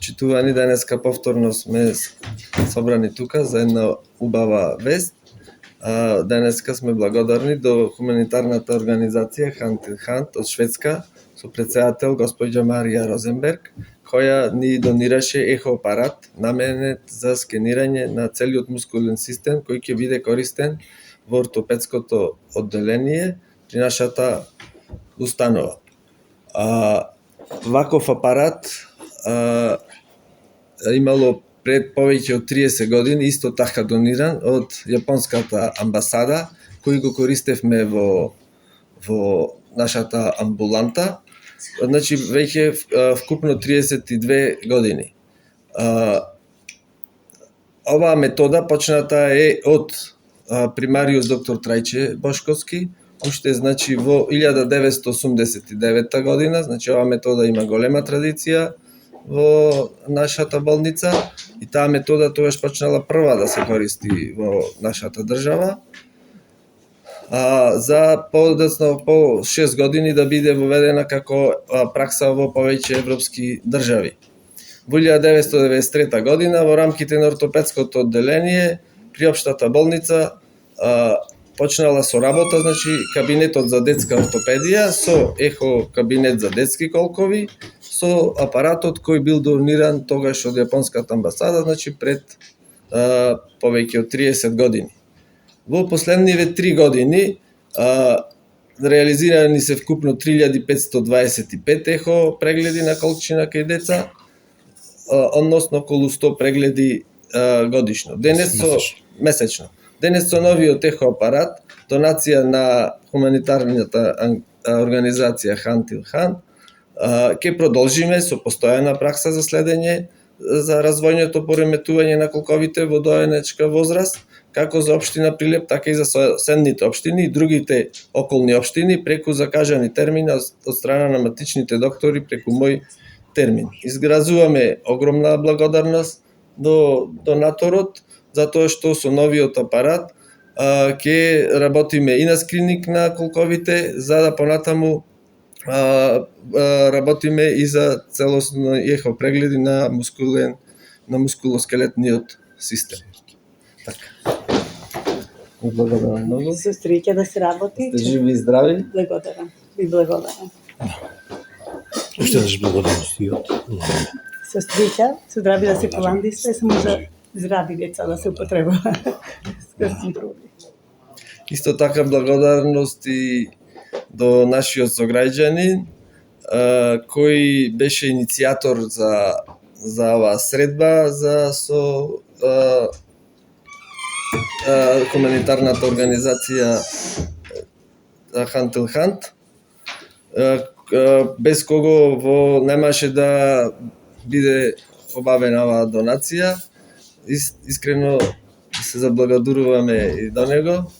Почитувани, денеска повторно сме собрани тука за една убава вест. Денеска сме благодарни до хуманитарната организација Hand in Hand од Шведска со председател госпоѓа Марија Розенберг, која ни донираше ехо апарат наменет за скенирање на целиот мускулен систем кој ќе биде користен во ортопедското одделение при нашата установа. Ваков апарат имало пред повеќе од 30 години, исто така дониран од јапонската амбасада, кој го користевме во нашата амбуланта. Значи, веќе вкупно 32 години. Оваа метода почната е од примариус доктор Трајче Бошковски, уште значи во 1989 година, значи оваа метода има голема традиција во нашата болница и таа метода тогаш почнала прва да се користи во нашата држава. За подоцна по 6 години да биде воведена како пракса во повеќе европски држави. Во 1993 година во рамките на ортопедското одделение при општата болница почнала со работа, значи кабинетот за детска ортопедија со ехо кабинет за детски колкови, со апаратот кој бил дониран тогаш од јапонската амбасада, значи пред повеќе од 30 години. Во последниве 3 години реализирани се вкупно 3525 ехо прегледи на колчина кај деца, односно околу 100 прегледи годишно. Месечно. Денес со новиот ехо апарат, донација на хуманитарната организација Hand in Hand, ќе продолжиме со постојана пракса за следење за развојното пореметување на колковите во доенечка возраст, како за општина Прилеп, така и за соседните општини и другите околни општини преку закажани термини од страна на матичните доктори преку мој термин. Изгразуваме огромна благодарност до донаторот, затоа што со новиот апарат ќе работиме и на скрининг на колковите, за да понатаму работиме и за целосно ехо прегледи на мускулоскелетниот систем. Така. Благодарам многу. Со среќа да се работи. Сте живи и здрави. Благодарам. И благодарам. Уште еднаш благодарности од Со среќа, со здрави да се поланди, се само за здрави деца да се употребува. Исто така благодарност и до нашиот сограѓанин, кој беше иницијатор за оваа средба со хуманитарната организација Hand in Hand, без кого немаше да биде обавена оваа донација. Искрено се заблагодаруваме и до него.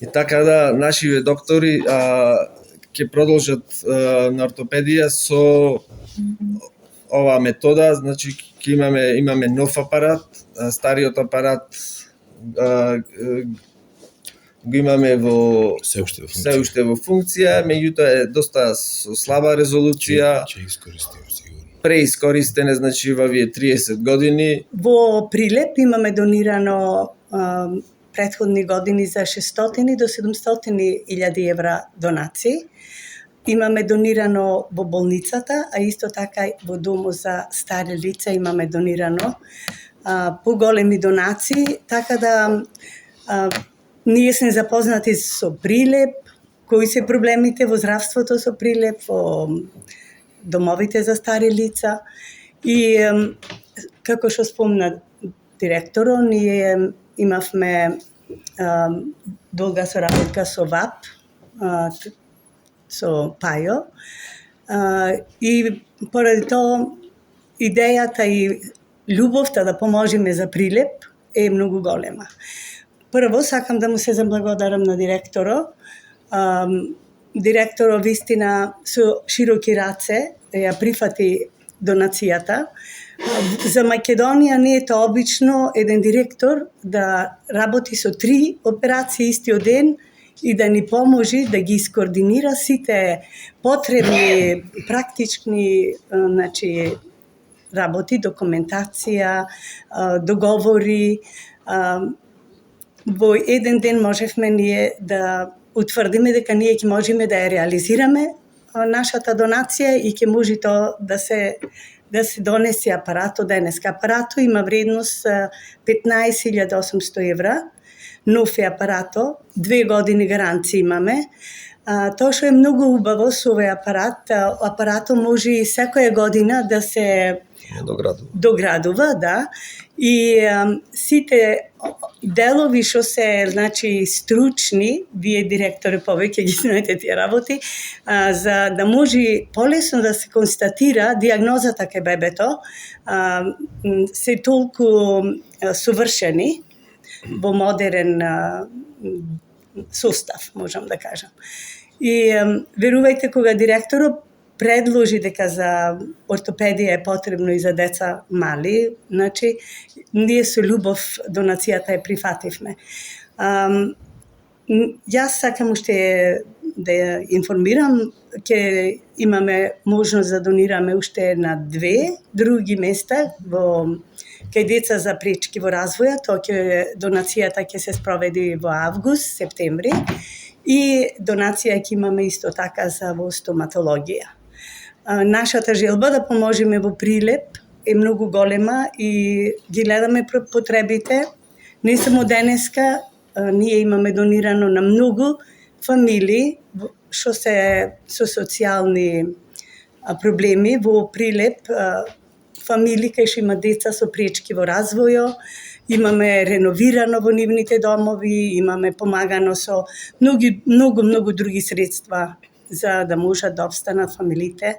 И така да, нашиве доктори ќе продолжат на ортопедија со оваа метода, значи ќе имаме нов апарат, стариот апарат го имаме се уште во функција, меѓутоа е доста слаба резолуција. Преискористен е, значи во овие 30 години. Во Прилеп имаме донирано претходни години за 600 до 700 илјади евра донации. Имаме донирано во болницата, а исто така во домот за стари лица имаме донирано поголеми донации, така да ние сме запознати со Прилеп, кои се проблемите во здравството со Прилеп, во домовите за стари лица и како што спомна директорот, ние имавме долга соработка со ВАП, со Пајо и поради тоа идејата и љубовта да поможиме за Прилеп е многу голема. Прво сакам да му се заблагодарам на директорот. Директорот вистина со широки раце ја прифати донацијата. За Македонија не е тоа обично еден директор да работи со 3 операции истиот ден и да ни поможи да ги искоординира сите потребни практични работи, документација, договори. Во еден ден можевме ние да утврдиме дека ние ќе можеме да ја реализираме нашата донација и ќе може тоа да се донесе апарато денеска. Апарато има вредност 15.800 евра. Нов е апарато, 2 години гаранција имаме. Тоа што е многу убаво со овој апарат, апарато може и секоја година да се доградува, да. И сите делови што се, стручни, вие директори повеќе ги знаете тие работи, за да може полесно да се констатира диагнозата кај бебето, се толку совршени во модерен состав, можам да кажам. И верувајте, кога директорот предложи дека за ортопедија е потребно и за деца мали, ние со љубов донацијата ја прифативме. Јас сакам уште да ја информирам, ќе имаме можност да донираме уште на 2 други места кај деца за пречки во развоја. Донацијата ќе се спроведи во август, септември, и донација ќе имаме исто така за во стоматологија. Нашата желба да поможеме во Прилеп е многу голема и ги гледаме потребите. Не само денеска, ние имаме донирано на многу фамилии што се со социјални проблеми во Прилеп, фамилии кај што има деца со пречки во развојот. Имаме реновирано во нивните домови, имаме помагано со многу други средства за да можат да обстанат фамилите,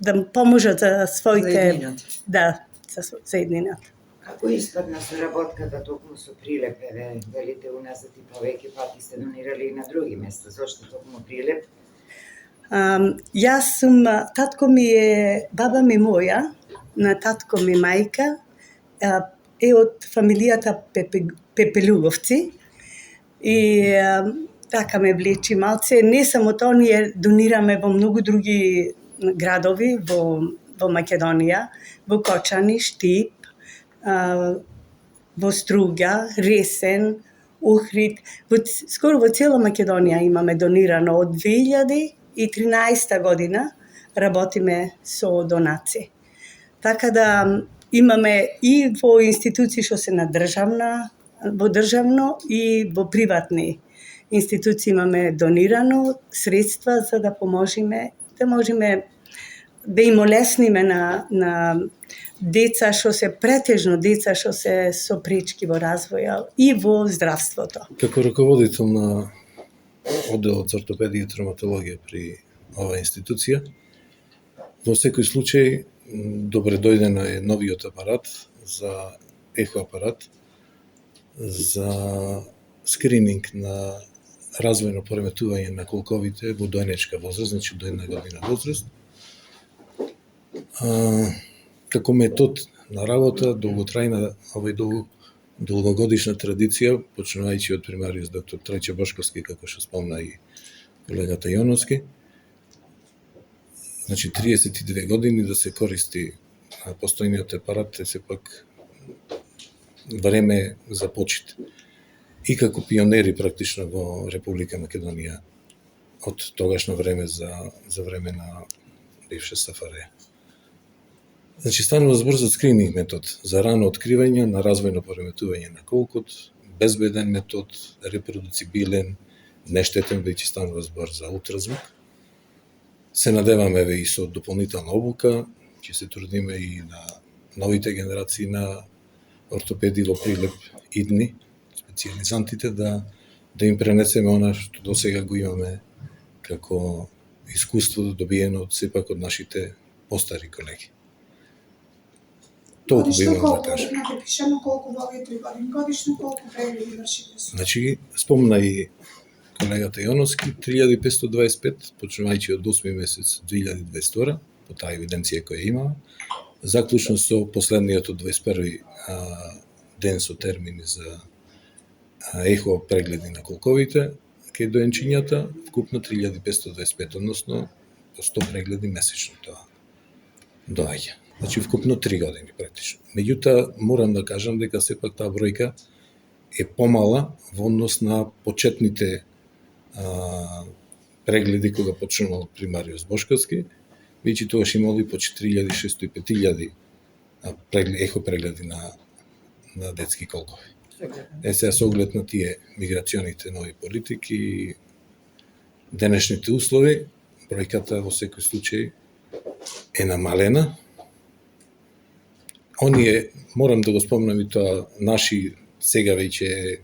да поможат за своите... за еднината. Како испадна соработката токму со Прилеп? Велите уназад и повеќе пати сте донирали и на други места. Зошто токму Прилеп? Јас сум, татко ми е, баба ми моја, на татко ми мајка, е од фамилијата Пепелуговци и така ме влечи малце. Не само тоа, ние донираме во многу други градови во Македонија, во Кочани, Штип, во Струга, Ресен, Охрид. Скоро во цела Македонија имаме донирано. Од 2013 година работиме со донации. Така да имаме и во институции што се на во државно и во приватни институции имаме донирано средства за да можеме да им олесниме на деца што се претежно деца што се со пречки во развоја и во здравството. Како раководител на одделот за ортопедија и травматологија при оваа институција, во секој случај добре дојдена е новиот апарат за ехо апарат за скрининг на развојно пореметување на колковите во дојнечка возраст, значи до 1 година возраст. Како метод на работа, долготрајна, долгогодишна традиција, почнувајќи од примариус доктор Трајче Бошковски, како што спомна и колегата Јоновски. Значи 32 години да се користи постојниот апарат е сепак време за почит. И како пионери практично во Република Македонија од тогашно време за време на бивша СФР. Значи станува збор за скрининг метод, за рано откривање на развојно пореметување на колкот, безбеден метод, репродуцибилен, нештетен, веќе станува збор за ултразвук. Се надеваме и со дополнителна обука, ќе се трудиме и на новите генерации на ортопеди во Прилеп идни, специјализантите, да им пренесеме она што досега го имаме како искуство добиено сепак од нашите постари колеги. Толку би имам да кажам. Напишано колку во овие 3 години, годишно колку прегледи вршите? Значи, спомна и колегата Јоновски, 3525, почнувајќи од 8 месец 2022, по таа евиденција која имаме, заклучно со последниот од 21 ден со термини за ехо прегледи на колковите кај доенчињата, вкупно 3525, односно по 100 прегледи месечно тоа доаѓа. Значи вкупно 3 години практично. Меѓутоа морам да кажам дека сепак таа бројка е помала во однос на почетните прегледи кога почнувал примариус Бошковски, бидејќи тогаш имало и по 4600 и 5000 ехо прегледи на детски колкови. Сега со оглед на тие миграционите нови политики, денешните услови, бројката во секој случај е намалена. Оние, морам да го спомнам и тоа, наши сега веќе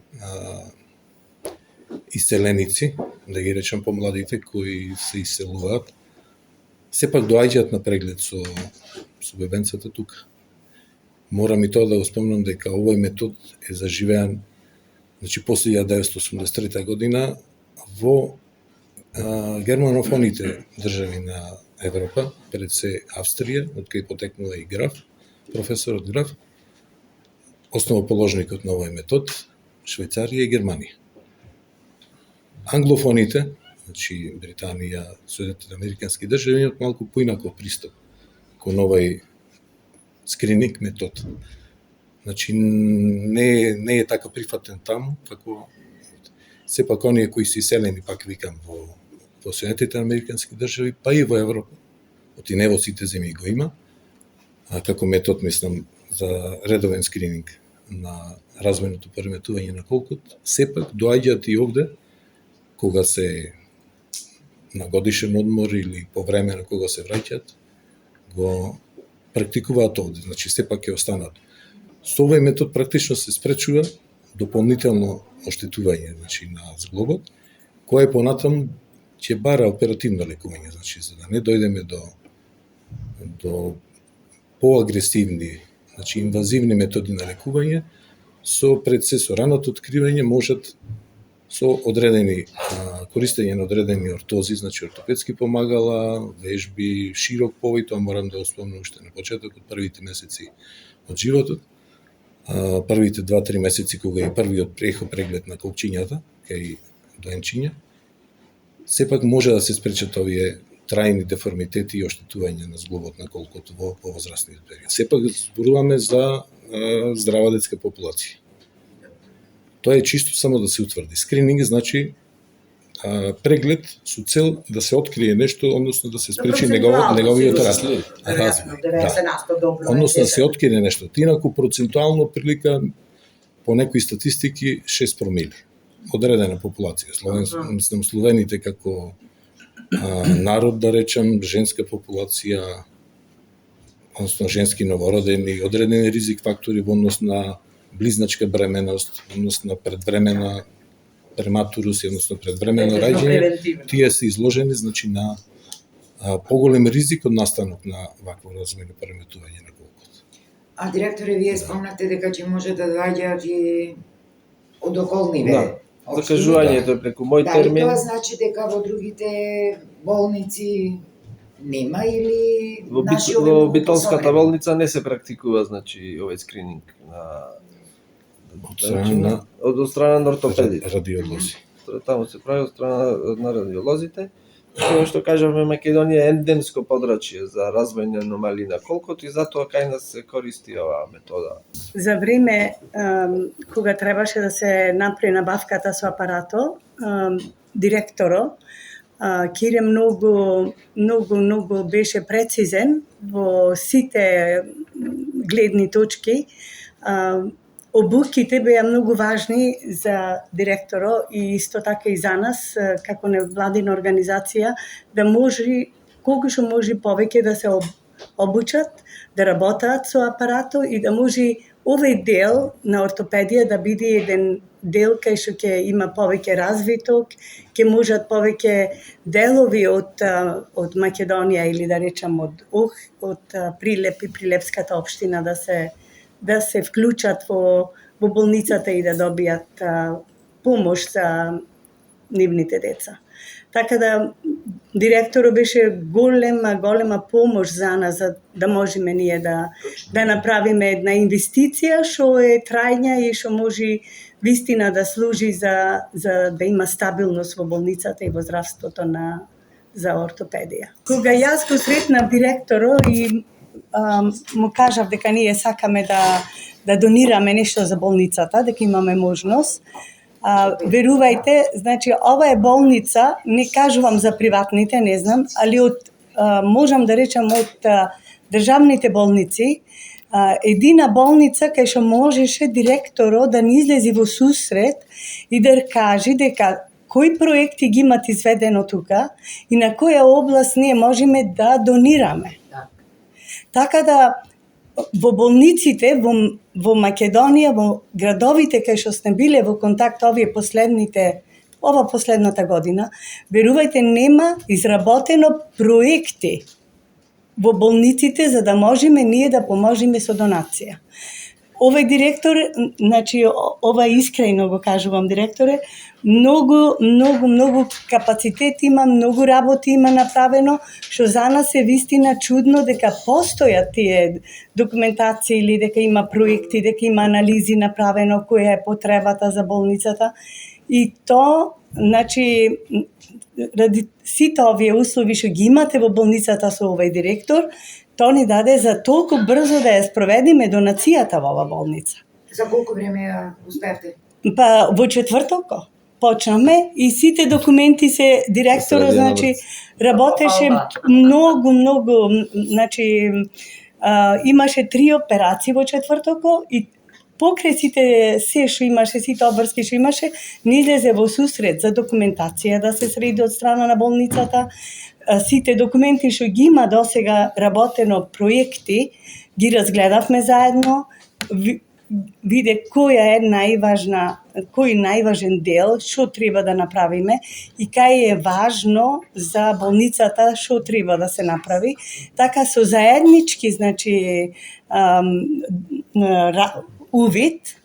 иселеници, да ги речам помладите, кои се иселуваат, сепак доаѓаат на преглед со бебенцата тука. Морам и тоа да го спомнам дека овој метод е заживеан, значи после 1983 година во германофоните држави на Европа, пред се Австрија, од кај потекнува и Граф, професорот Граф, основоположникот на овој метод, Швајцарија и Германија. Англофоните, значи Британија, Соединетите американски држави, имаат малку поинаков пристап кон овој скрининг метод. Значи не е така прифатен таму, како сепак оние кои се иселени, пак викам, во Соединетите американски држави, па и во Европа, од и не во сите земји го има, како метод, мислам, за редовен скрининг на разменото преметување на колкот, сепак доаѓаат и овде, кога се на годишен одмор или по време на кога се враќаат, го практикуваат овде, значи сепак ќе останат. Со овој метод практично се спречува дополнително оштетување, значи на зглобот, кој понатаму ќе бара оперативно лекување, значи за да не дојдеме до поагресивни, значи инвазивни методи на лекување, со раното откривање можат со одредени користење на одредени ортози, значи ортопедски помагала, вежби, широк повеј, тоа морам да го спомнам уште на почетокот, првите месеци од животот, првите 2-3 месеци кога е првиот ехо преглед на колчињата, кај доенчиња, сепак може да се спречат овие трајни деформитети и оштетување на зглобот на колкот во возрастниот период. Сепак зборуваме за здрава детска популација. Тоа е чисто само да се утврди. Скрининг значи преглед со цел да се открие нешто, односно да се спречи неговиот развој. Односно да се открие нешто. Инаку процентуално прилика по некои статистики 6 промили. Одредена популација. Мислам словените како народ, да речам, женска популација, односно женски новородени, одредени ризик фактори во однос на близначка бременост, однос на предвремена прематурус, односно предвремено раѓање, тие се изложени, значи, на поголем ризик од настанок на вакво развојно преметување на колкот. А директоре, вие спомнате дека ќе може да доаѓаат и од околниве. Закажувањето е преку мој термин. Дали тоа значи дека во другите болници нема или во Битолската болница не се практикува, значи, овој скрининг од страна на ортопедите. Радиолози. Таму се прави од страна на радиолозите. Тоа што кажавме, Македонија е ендемско подрачје за развојна аномалии на колкот и затоа кај нас се користи оваа метода. За време кога требаше да се направи набавката со апарато, директоро Кире многу беше прецизен во сите гледни точки. Обуките беа многу важни за директоро и исто така и за нас, како невладина организација, да може, колку што може повеќе да се обучат, да работат со апарато и да може овој дел на ортопедија да биде еден дел кај што ќе има повеќе развиток, ќе можат повеќе делови од Македонија или да речам од Прилеп и Прилепската општина да се вклучат во болницата и да добијат помош за нивните деца. Така да директорот беше голема помош за нас, за да можеме ние да направиме една инвестиција што е трајна и што може вистина да служи за да има стабилност во болницата и во здравството за ортопедија. Кога јас го сретнав директорот и му кажав дека ние сакаме да донираме нешто за болницата, дека имаме можност, верувајте, значи ова е болница, не кажувам за приватните, не знам, али можам да речам од државните болници, едина болница кај што можеше директорот да ни излези во сусрет и да каже дека кои проекти ги имат изведено тука и на која област ние можеме да донираме. Така да во болниците во Македонија, во градовите кај што сме биле во контакт ова последната година, верувајте нема изработено проекти во болниците за да можеме ние да поможеме со донација. Овој директор, значи ова искрено го кажувам директоре, многу капацитет има, многу работи има направено, што за нас е вистина чудно дека постојат тие документации или дека има проекти, дека има анализи направено која е потребата за болницата. И то, значи, ради сите овие услови што ги имате во болницата со овој директор, то ни даде за толку брзо да ја спроведиме донацијата во оваа болница. За колку време ја успевте? Па во четвртоко почнаме и сите документи се директорот, значи работеше многу, значи имаше 3 операции во четвртоко и покрај сите се што имаше, сите обврски што имаше, ни излезе во сусрет за документација да се среди од страна на болницата. Сите документи што ги има досега работено проекти, ги разгледавме заедно, виде кој најважен дел, што треба да направиме и кај е важно за болницата што треба да се направи. Така со заеднички, значи, увид,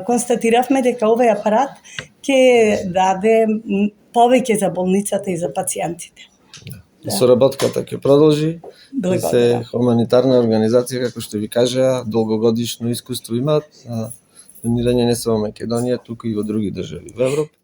констатиравме дека овој апарат ќе даде повеќе за болницата и за пациентите. Соработката ќе продолжи. Благодарам. Се хуманитарна организација, како што ви кажа, долгогодишно искуство имаат. Донирање не само во Македонија, туку и во други држави во Европа.